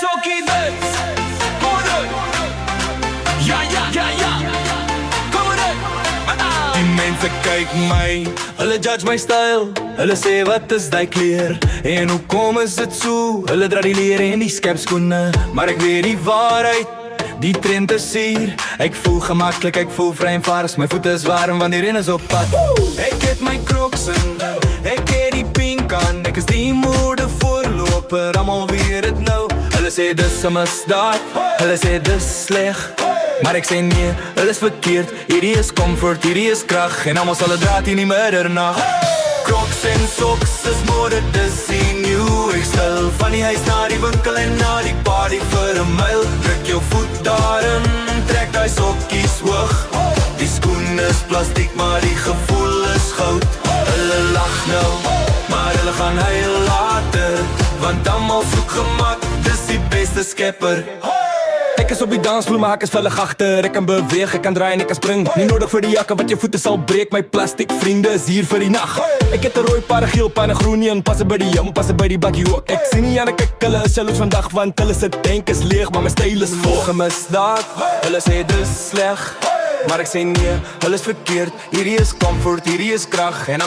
sokkie dit. Kom maar uit. Ja, ja, ja, ja. Kom maar uit. Die mense kyk my, hulle judge my style. Hulle sê wat is die kleer en hoekom is dit so? Hulle dra die leer en die skepskoene, maar ek weet die waarheid. Die trend is hier, ek voel gemakkelijk, ek voel vry en vaars. My voete is warm, want die ren is op pad. Ek het my crocs in, ek het die pink aan. Ek is die moorde voorloper, allemaal weet het nou. Hulle sê dis 'n misdaad, hulle sê dis sleg, maar ek sê nee, hulle is verkeerd. Hierdie is comfort, hierdie is krag, en allemaal sal het draad in die middernag. Crocs en socks is mode, dis die nieuw. Ek stil van die huis na die winkel en na die party vir 'n myl. Druk jou voet daarin, trek die sokkies hoog. Die skoen is plastiek, maar die gevoel is goud. Hulle lag nou, maar hulle gaan huil later, want allemaal soek gemak, dis die beste skepper. Ek is op die dansvloer, maar ek is vullig agter. Ek kan beweeg, ek kan draai en ek kan spring. Nie nodig vir die jakke wat jou voete sal breek. My plastic vriende is hier vir die nacht. Ek het 'n rooi paar, 'n geel paar, 'n groen een. Pas by die jam, pas by die bakkie ook. Ek sien nie aan ek kyk, hulle is jaloers vandag, want hulle se tank is leeg, maar my styl is vol. Gemisdaad, hulle sê dis sleg, maar ek sê nee, hulle is verkeerd. Hierdie is comfort, hierdie is krag, en